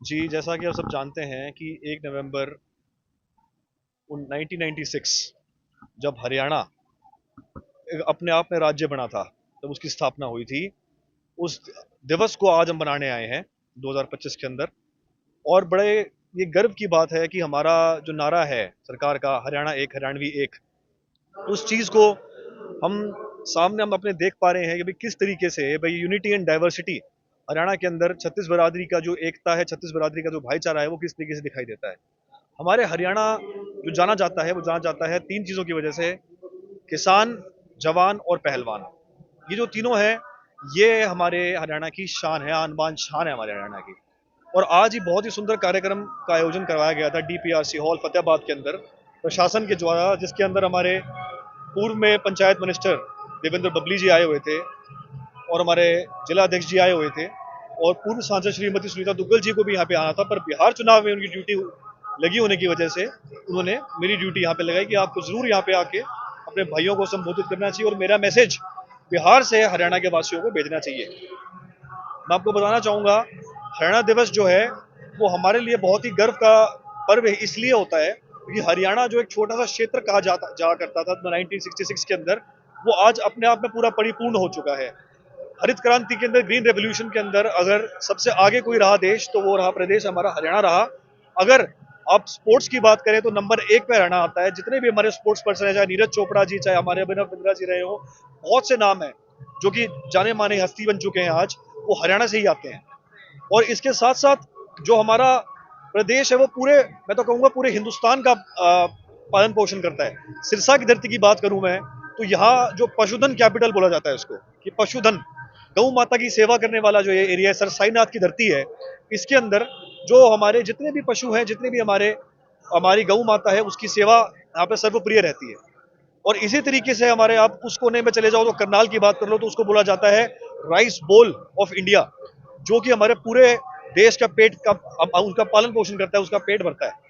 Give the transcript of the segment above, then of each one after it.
जी, जैसा कि आप सब जानते हैं कि 1 नवंबर 1996 जब हरियाणा अपने आप में राज्य बना था, जब उसकी स्थापना हुई थी, उस दिवस को आज हम मनाने आए हैं 2025 के अंदर। और बड़े ये गर्व की बात है कि हमारा जो नारा है सरकार का, हरियाणा एक हरियाणवी एक, उस चीज़ को हम सामने हम अपने देख पा रहे हैं कि भाई किस तरीके से भाई यूनिटी एंड डाइवर्सिटी हरियाणा के अंदर छत्तीस बरादरी का जो एकता है, छत्तीस बरादरी का जो भाईचारा है, वो किस तरीके से दिखाई देता है। हमारे हरियाणा जो जाना जाता है, वो जाना जाता है तीन चीज़ों की वजह से: किसान, जवान और पहलवान। ये जो तीनों हैं, ये हमारे हरियाणा की शान है, आन बान शान है हमारे हरियाणा की। और आज ही बहुत ही सुंदर कार्यक्रम का आयोजन करवाया गया था डीपीआरसी हॉल फतेहाबाद के अंदर प्रशासन के द्वारा, जिसके अंदर हमारे पूर्व में पंचायत मिनिस्टर देवेंद्र बबली जी आए हुए थे, और हमारे जिला अध्यक्ष जी आए हुए थे, और पूर्व सांसद श्रीमती सुनीता दुग्गल जी को भी यहाँ पे आना था, पर बिहार चुनाव में उनकी ड्यूटी लगी होने की वजह से उन्होंने मेरी ड्यूटी यहाँ पे लगाई कि आपको जरूर यहाँ पे आके अपने भाइयों को संबोधित करना चाहिए और मेरा मैसेज बिहार से हरियाणा के वासियों को भेजना चाहिए। मैं आपको बताना चाहूंगा, हरियाणा दिवस जो है वो हमारे लिए बहुत ही गर्व का पर्व इसलिए होता है क्योंकि हरियाणा जो एक छोटा सा क्षेत्र कहा जाया करता था 1966 के अंदर, वो आज अपने आप में पूरा परिपूर्ण हो चुका है। हरित क्रांति के अंदर, ग्रीन रेवोल्यूशन के अंदर अगर सबसे आगे कोई रहा देश, तो वो रहा प्रदेश हमारा हरियाणा रहा। अगर आप स्पोर्ट्स की बात करें तो नंबर 1 पे हरियाणा आता है। जितने भी हमारे स्पोर्ट्स पर्सन है, चाहे नीरज चोपड़ा जी, चाहे हमारे अभिनव बिंद्रा जी रहे हो, बहुत से नाम हैं जो कि जाने माने हस्ती बन चुके हैं आज, वो हरियाणा से ही आते हैं। और इसके साथ साथ जो हमारा प्रदेश है वो पूरे, मैं तो कहूंगा पूरे हिंदुस्तान का पालन पोषण करता है। सिरसा की धरती की बात करूं मैं, तो यहाँ जो पशुधन कैपिटल बोला जाता है इसको, कि पशुधन, गौ माता की सेवा करने वाला जो ये एरिया है, सर साईनाथ की धरती है, इसके अंदर जो हमारे जितने भी पशु हैं, जितने भी हमारी गौ माता है, उसकी सेवा यहाँ पे सर्वप्रिय रहती है। और इसी तरीके से हमारे, आप उस कोने में चले जाओ तो करनाल की बात कर लो, तो उसको बोला जाता है राइस बोल ऑफ इंडिया, जो कि हमारे पूरे देश का पेट का उनका पालन पोषण करता है, उसका पेट भरता है।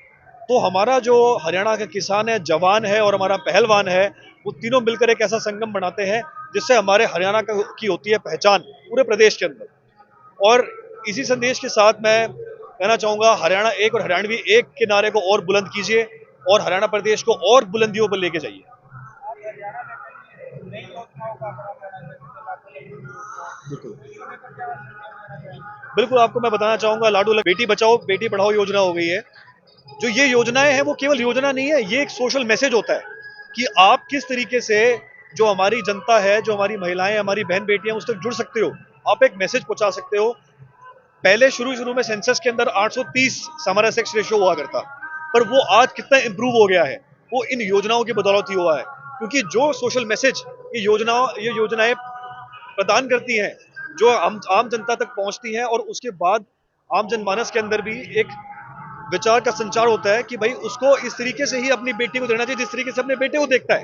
तो हमारा जो हरियाणा का किसान है, जवान है और हमारा पहलवान है, वो तीनों मिलकर एक ऐसा संगम बनाते हैं जिससे हमारे हरियाणा की होती है पहचान पूरे प्रदेश के अंदर। और इसी संदेश के साथ मैं कहना चाहूंगा, हरियाणा एक और हरियाणवी एक के नारे को और बुलंद कीजिए और हरियाणा प्रदेश को और बुलंदियों पर लेके जाइए। बिल्कुल, बिल्कुल आपको मैं बताना चाहूंगा, लाडू बेटी बचाओ बेटी पढ़ाओ योजना हो गई है। जो ये योजनाएं हैं वो केवल योजना नहीं है, ये एक सोशल मैसेज होता है कि आप किस तरीके से जो हमारी जनता है, जो हमारी महिलाएं, हमारी बहन बेटियां, उस तक जुड़ सकते हो, आप एक मैसेज पहुंचा सकते हो। पहले शुरू शुरू में सेंसस के अंदर 830 हमारा सेक्स रेशियो हुआ करता, पर वो आज कितना इंप्रूव हो गया है, वो इन योजनाओं की बदौलत ही हुआ है। क्योंकि जो सोशल मैसेज ये योजनाएं प्रदान करती हैं, जो आम जनता तक पहुंचती हैं, और उसके बाद आम जनमानस के अंदर भी एक विचार का संचार होता है कि भाई उसको इस तरीके से ही अपनी बेटी को देना चाहिए जिस तरीके से अपने बेटे को देखता है।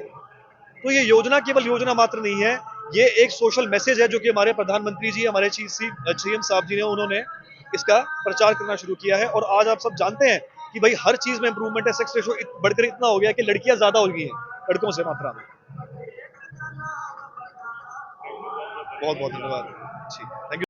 तो ये योजना केवल योजना मात्र नहीं है, ये एक सोशल मैसेज है जो कि हमारे प्रधानमंत्री जी, हमारे सीएम साहब जी ने, उन्होंने इसका प्रचार करना शुरू किया है। और आज आप सब जानते हैं कि भाई हर चीज में इंप्रूवमेंट है, सेक्स रेशियो बढ़कर इतना हो गया कि लड़कियां ज्यादा हो गई हैं लड़कों से मात्रा में। बहुत बहुत धन्यवाद जी।